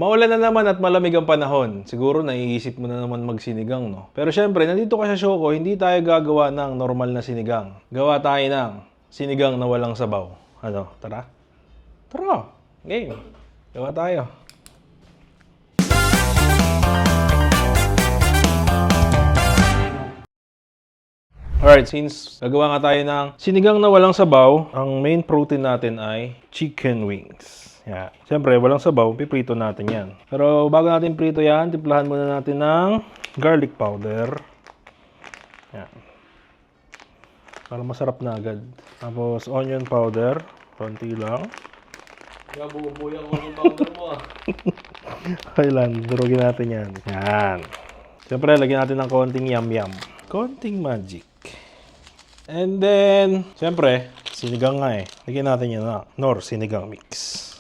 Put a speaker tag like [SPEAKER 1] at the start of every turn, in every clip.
[SPEAKER 1] Maulan na naman at malamig ang panahon. Siguro naiisip mo na naman magsinigang, no? Pero syempre, nandito ka sa Shoko, hindi tayo gagawa ng normal na sinigang. Gawa tayo ng sinigang na walang sabaw. Ano, tara? Tara! Game! Gawa tayo. Alright, since gagawa nga tayo ng sinigang na walang sabaw, ang main protein natin ay chicken wings. Yeah. Siyempre, walang sabaw, piprito natin yan. Pero bago natin prito yan, timplahan muna natin ng garlic powder. Yan. Para masarap na agad. Tapos onion powder, konti lang.
[SPEAKER 2] Nabubuo yung onion powder mo ah.
[SPEAKER 1] Kailan, durugin natin yan. Yan. Siyempre, lagyan natin ng konting yam-yam. Konting magic. And then, siyempre, sinigang nga eh. Lagyan natin yan na Nor sinigang mix.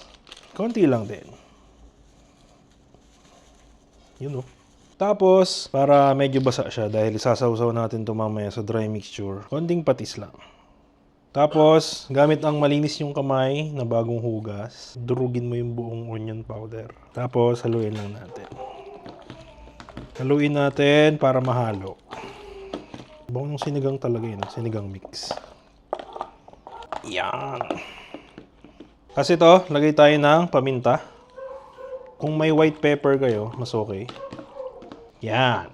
[SPEAKER 1] Konti lang din. Yun o. Tapos, para medyo basa siya dahil isasawsaw natin ito mamaya sa dry mixture, konting patis lang. Tapos, gamit ang malinis yung kamay na bagong hugas, durugin mo yung buong onion powder. Tapos, haluin lang natin. Haluin natin para mahalo. Bawang ng sinigang talaga yun, sinigang mix. Yan. Kasi ito, lagay tayo ng paminta. Kung may white pepper kayo, mas okay. Yan.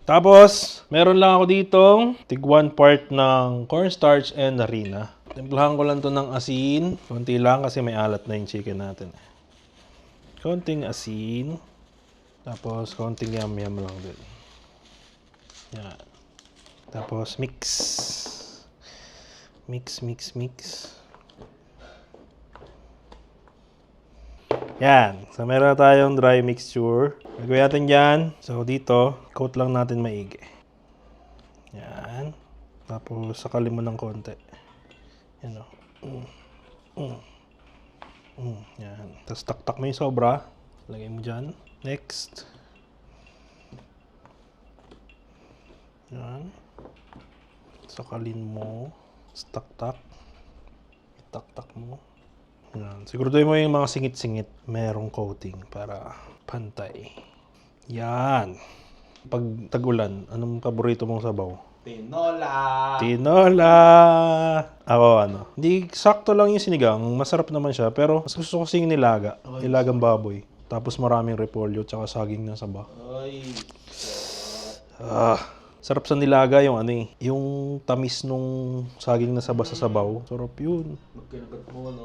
[SPEAKER 1] Tapos, meron lang ako ditong tig 1 part ng cornstarch and harina. Timplahan ko lang to ng asin. Konti lang kasi may alat na yung chicken natin. Konting asin. Tapos, konting yam-yam lang din. Yan. Tapos, mix. Mix, mix, mix. Yan. So, meron na tayong dry mixture. Gagawin natin dyan. So, dito, coat lang natin maigi. Yan. Tapos, sakalin mo ng konti. Yan o. Yan. Tapos, taktak mo yung sobra. Lagay mo dyan. Next. Yan. Sakalin mo. Tak-tak. Tak-tak mo. Yan. Siguraduhin mo yung mga singit-singit. Merong coating para pantay. Yan. Pag tag-ulan, anong paborito mong sabaw?
[SPEAKER 2] Tinola!
[SPEAKER 1] Tinola! Ako hindi sakto lang yung sinigang. Masarap naman siya. Pero mas gusto ko sing nilaga. Nilagang baboy. Tapos maraming repolyo tsaka saging na saba.
[SPEAKER 2] Ay!
[SPEAKER 1] Sarap sa nilaga yung yung tamis nung saging na saba sa sabaw. Sarap yun.
[SPEAKER 2] Magkinagat mo ano.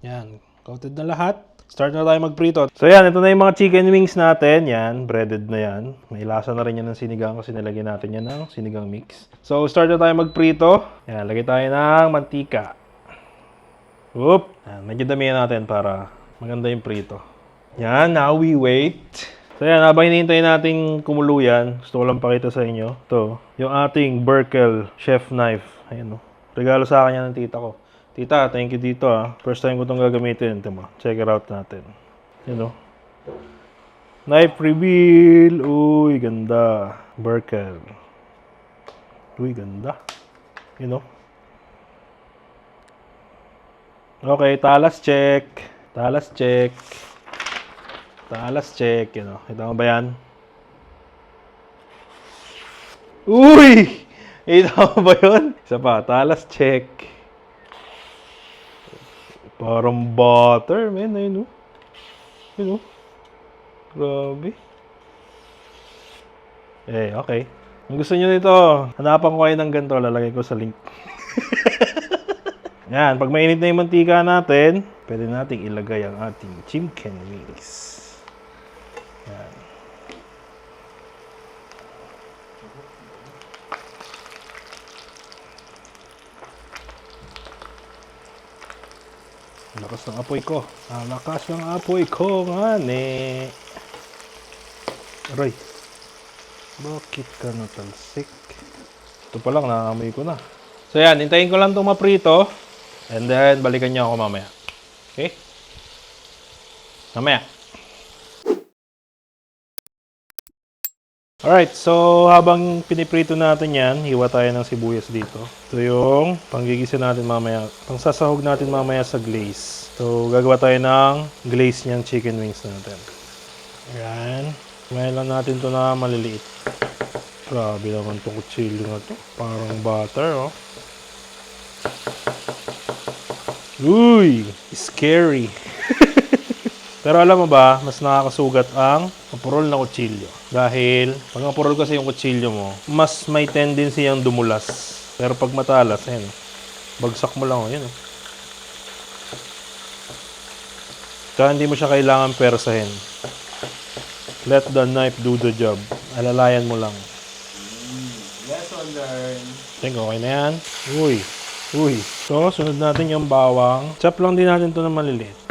[SPEAKER 1] Yan. Coated na lahat. Start na tayo magprito. So yan, ito na yung mga chicken wings natin. Yan, breaded na yan. May lasa na rin yan ng sinigang kasi nilagyan natin yan ng sinigang mix. So start na tayo magprito. Yan, lagay tayo ng mantika. Oop! Yan, medyo damihan natin para maganda yung prito. Yan, now we wait. So yan, habang hinihintay natin kumulo yan, gusto ko lang pakita sa inyo. Ito, yung ating Berkel chef knife. Ayan o. Regalo sa akin yan ng tita ko. Tita, thank you dito ah. First time ko itong gagamitin. Ito mo, check it out natin. Ayan o. Knife reveal. Uy, ganda. Berkel. Uy, ganda. Ayan o. Okay, talas check. Talas check. Talas check, Kita mo ba yan? Uy! Kita mo ba yun? Isa pa, talas check. Parang butter, man. Ayun, Ayun, Grabe. Okay. Kung gusto nyo nito, hanapan ko kayo ng ganito. Lalagay ko sa link. Yan, pag mainit na yung mantika natin, pwede nating ilagay ang ating chicken wings. Yan. Lakas ng apoy ko. Ang lakas ng apoy ko, ngani. Aray. Bakit ka natalsik? Ito pa lang, naamoy ko na. So yan, hintayin ko lang itong maprito. And then, balikan niyo ako mamaya. Okay? Mamaya. Alright, so habang piniprito natin yan, hiwa tayo ng sibuyas dito. Ito yung panggigisa natin mamaya, pangsasahog natin mamaya sa glaze. So, gagawa tayo ng glaze niyang chicken wings natin. Ayan. Ngayon lang natin ito na maliliit. Grabe naman itong kutsilyo na ito. Parang butter, oh. Uy! Scary! Pero alam mo ba, mas nakakasugat ang mapurol na kutsilyo. Dahil, pag mapurol kasi yung kutsilyo mo, mas may tendency yung dumulas. Pero pag matalas, ayan, bagsak mo lang, ayan. Kaya hindi mo siya kailangan persahin. Let the knife do the job. Alalayan mo lang.
[SPEAKER 2] Lesson learned.
[SPEAKER 1] Think, okay na yan. Uy. Uy. So, sunod natin yung bawang. Chop lang din natin ito na maliliit.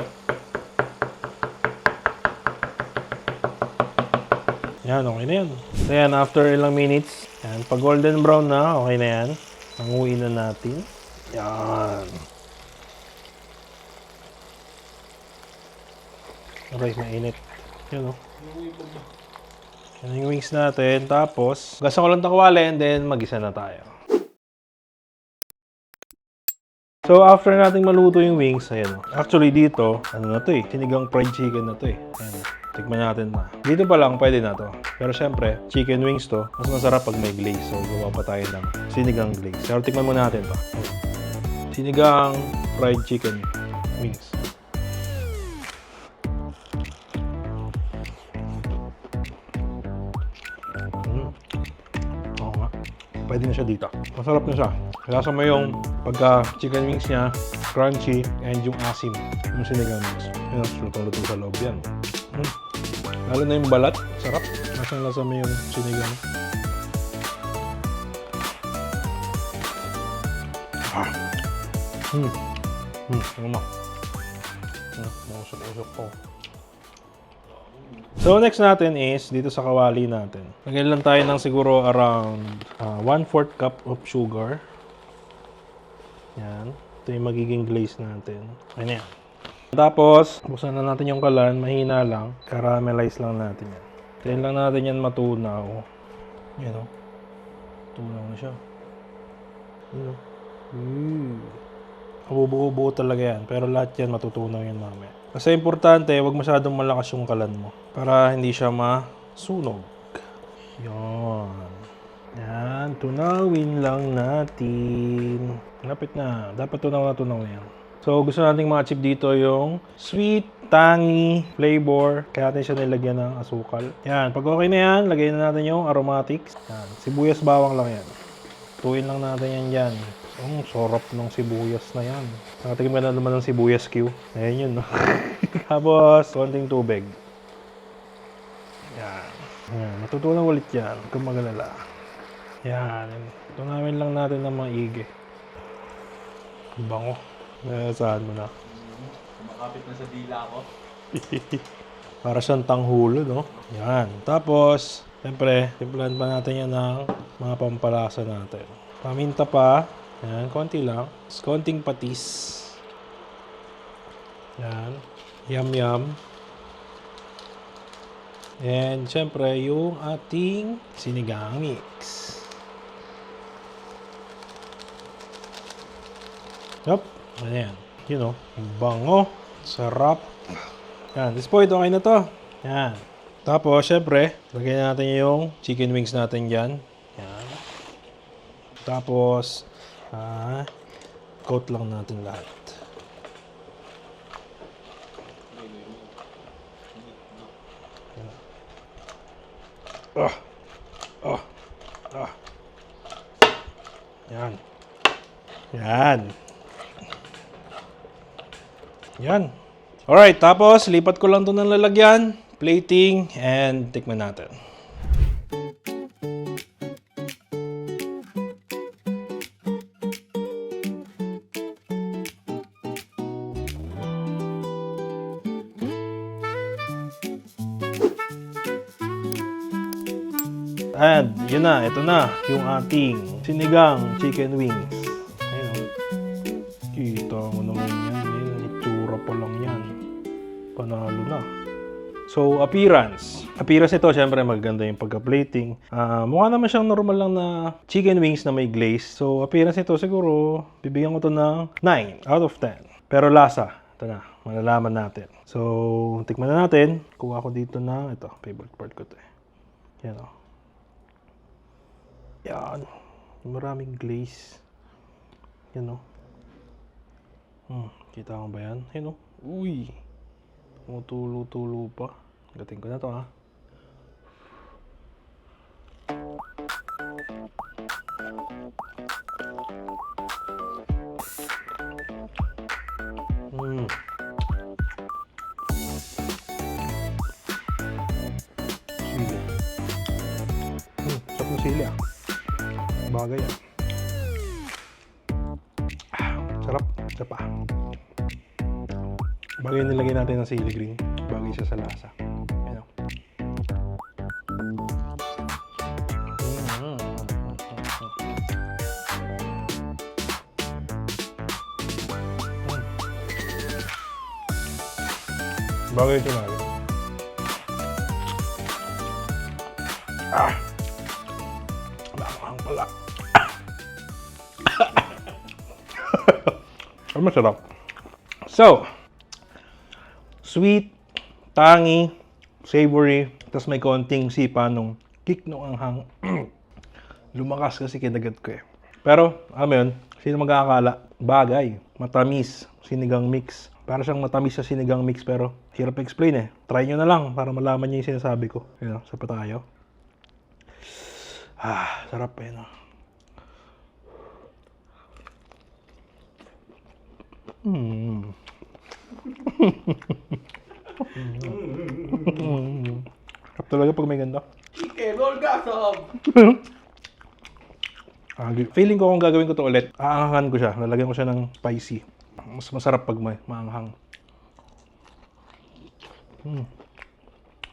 [SPEAKER 1] Yan, okay na yan. So yan, after ilang minutes, yan, pag golden brown na, okay na yan. Hanguin na natin. Yan. Aray, mainit. Yan, oh. Yan yung wings natin. Tapos, gasa ko lang takwali and then mag-isa na tayo. So, after nating maluto yung wings, ayan, oh. Actually, dito, ano na to eh, sinigang fried chicken na to eh. Ayan, tikman natin na. Dito pa lang, pwede na to. Pero syempre, chicken wings to, mas masarap pag may glaze. So, gawa pa tayo ng sinigang glaze. Pero tikman muna natin to. Sinigang fried chicken wings. Oo nga. Pwede na siya dito. Masarap na siya. Lasa mo yung pagka chicken wings niya, crunchy, and yung asim. Yung sinigang wings. Yan, lutong-luto sa loob yan. Lalo na yung balat. Sarap. Lasang-lasa mo yung sinigang. Ano na? Mausap-usap po. So, next natin is dito sa kawali natin. Lagyan lang tayo ng siguro around 1/4 cup of sugar. Yan. Ito yung magiging glaze natin. Ayan yan. Tapos, buksan na natin yung kalan. Mahina lang. Caramelize lang natin yan. Tayin lang natin yan matunaw. Yan o. Tunaw na siya. Yan o. Mabubuo-buo talaga yan. Pero lahat yan matutunaw yan mamaya. Kasi importante, huwag masyadong malakas yung kalan mo. Para hindi siya masunog. Yan. Yan. Tunawin lang natin. Lapit na. Dapat tunaw na yan. So, gusto nating ma-achieve dito yung sweet, tangy flavor. Kaya natin siya nilagyan ng asukal. Yan. Pag okay na yan, lagyan na natin yung aromatics. Yan. Sibuyas bawang lang yan. Tuin lang natin yan dyan. Ang sarap ng sibuyas na yan. Nakatigim ka na naman ng sibuyas Q. Ayan yun, no? Tapos, konting tubig. Yan. Yan. Matutunan ulit yan. Kung magalala. Yan. Tunawin lang natin ng maigi. Bango. Saan mo na?
[SPEAKER 2] Kumakapit na sa dila ko.
[SPEAKER 1] Para siyang tanghulo, no? Yan. Tapos, siyempre, timplahan pa natin yan ng mga pampalasa natin. Paminta pa. Yan, konti lang. Konting patis. Yan. Yum. And, siyempre, yung ating sinigang mix. Yup. Ayan. You know, bango. Sarap. Yan. This point, okay na to. Yan. Tapos, syempre, lagyan natin yung chicken wings natin dyan. Yan. Tapos, coat lang natin lahat. Yan. Yan. Yan. Alright, tapos lipat ko lang ito ng lalagyan, plating, and tikman natin. And, yun na, ito na, yung ating sinigang chicken wings. Ayun, oh. Kita mo naman yan, itsura pa lang yan. Panalo na. So, appearance. Appearance nito, syempre maganda yung pagka-plating. Mukha naman siyang normal lang na chicken wings na may glaze. So, appearance nito siguro, bibigyan ko to ng 9 out of 10. Pero lasa, ito na, malalaman natin. So, tikman na natin. Kuha ko dito na, ito, favorite part ko to eh. Yan o. Yan. Maraming glaze. Yan o. Kita mo ba yan? Yan o. Uy. Tumutulo-tulo pa. Gating ko na to ha. Sili. Sarap na sili ah. Bagay ah. Sarap. Isa pa. Bagay yung nilagay natin ng sili green. Bagay siya sa lasa. Ayan o. Bagay ito na. Bakang pala. Ang masarap. So, sweet, tangy, savory, tapos may konting sipa nung kick nung anghang. Lumakas kasi kinagat ko eh. Pero, alam mo yun, sino magkakala? Bagay, matamis, sinigang mix. Para siyang matamis sa sinigang mix pero hirap explain eh. Try nyo na lang para malaman nyo yung sinasabi ko. Yun, sapa tayo. Sarap eh no. Sarap talaga pag may ganda.
[SPEAKER 2] Chicken orgasm!
[SPEAKER 1] Feeling ko kung gagawin ko to ulit, aangahan ko siya. Lalagyan ko siya ng spicy. Mas masarap pag may maanghang.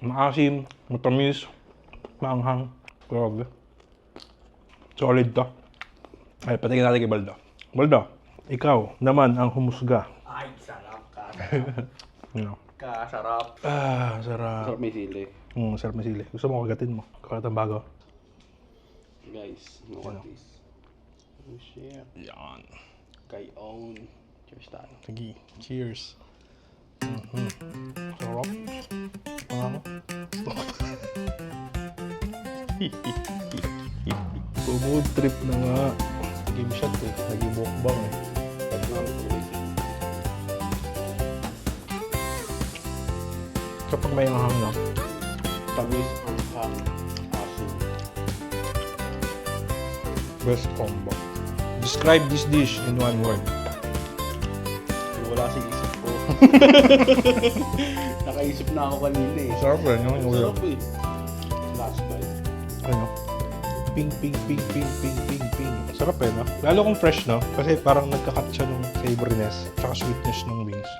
[SPEAKER 1] Maasim, matamis, maanghang. Grabe. Solid to. Ay, patingin natin kay Baldo. Baldo, ikaw naman ang humusga.
[SPEAKER 2] Ay, sarap ka.
[SPEAKER 1] You know.
[SPEAKER 2] Kasarap.
[SPEAKER 1] Sarap.
[SPEAKER 2] Sarap may sili.
[SPEAKER 1] Sarap na sili. Gusto mo kagatin mo. Kakatang bago.
[SPEAKER 2] Guys, look at this. Oh shit.
[SPEAKER 1] Yan.
[SPEAKER 2] Kay own. Cheers tayo.
[SPEAKER 1] Sige. Cheers. Sarap. Food trip na nga. Game shot eh. Nag-ibokbang eh.
[SPEAKER 2] Tapos namin sa may sili.
[SPEAKER 1] Kapag may anghang na.
[SPEAKER 2] Tamis, anghang, asin.
[SPEAKER 1] Best combo. Describe this dish in one word.
[SPEAKER 2] Wala sa isip ko. Nakaisip na ako kanina eh.
[SPEAKER 1] Sarap rin yung ulo.
[SPEAKER 2] Sarap eh. Last bite.
[SPEAKER 1] Ano? Ping, ping, ping, ping, ping, ping, ping. Sarap eh, no? Lalo kung fresh, no? Kasi parang nagkakat siya ng savoriness tsaka sweetness ng wings.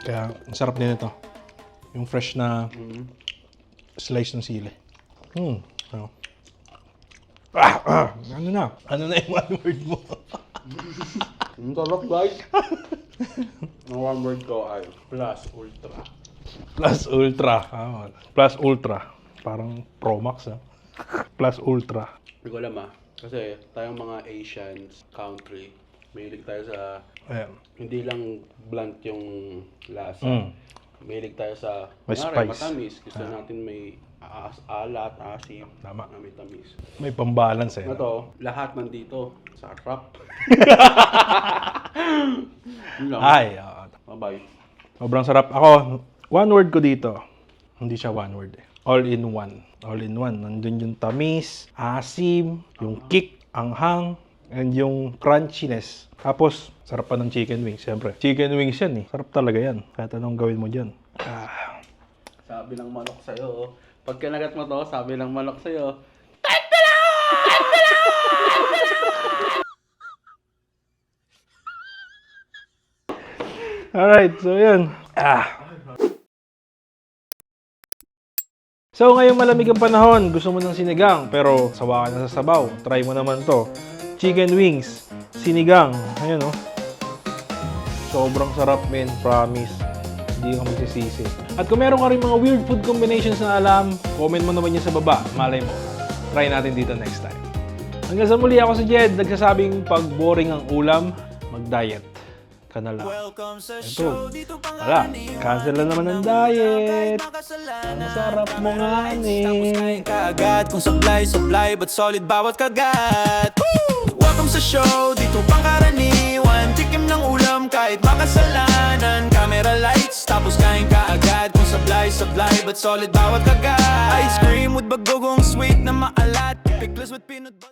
[SPEAKER 1] Kaya, ang sarap din ito. Yung fresh na slice ng sili. Ano? Ano na? Ano na yung one word mo?
[SPEAKER 2] Ang sarap guys. Ang one word ko ay plus ultra.
[SPEAKER 1] Plus ultra. Plus ultra. Parang Pro Max, ah. Plus ultra.
[SPEAKER 2] Hindi ko alam kasi tayong mga Asians country, mahilig tayo sa,
[SPEAKER 1] Ayan.
[SPEAKER 2] hindi lang blunt yung lasa. Mahilig tayo sa,
[SPEAKER 1] May
[SPEAKER 2] kunwari,
[SPEAKER 1] spice.
[SPEAKER 2] matamis. Gusto natin may alat, asim,
[SPEAKER 1] Tama.
[SPEAKER 2] na may tamis.
[SPEAKER 1] May pambalance eh.
[SPEAKER 2] Ito, lahat nandito. Sarap. Yun lang.
[SPEAKER 1] Ay,
[SPEAKER 2] Bye-bye.
[SPEAKER 1] sobrang sarap. Ako, one word ko dito. Hindi siya one word eh. All in one. All in one. Nandun yung tamis, asim, yung kick, anghang, and yung crunchiness. Tapos, sarap pa ng chicken wings, siyempre. Chicken wings yan eh. Sarap talaga yan. Kahit anong gawin mo dyan.
[SPEAKER 2] Sabi ng manok sa'yo, pag kinagat mo to, sabi ng manok sa'yo,
[SPEAKER 1] Alright, so yun. So ngayong malamig ang panahon, gusto mo ng sinigang pero sawa ka na sa sabaw. Try mo naman to. Chicken wings, sinigang. Ayun oh. Sobrang sarap men, promise. Hindi ka magsisisi. At kung meron ka rin mga weird food combinations na alam, comment mo naman yan sa baba. Malay mo, try natin dito next time. Hanggang sa muli, ako si Jed, nagsasabing pag boring ang ulam, mag-diet ka na lang. Ito, wala, cancel na naman ang diet. Ang sarap mo nga ni.
[SPEAKER 3] Kaagad kung supply, but solid bawat kagat. Welcome sa show, dito pangkaraniwan. Tikim ng ulam kahit makasalanan. Camera lights, tapos kain kaagad. Kung supply, but solid bawat kagat. Ice cream with bagogong sweet na maalat. Pickles with peanut butter.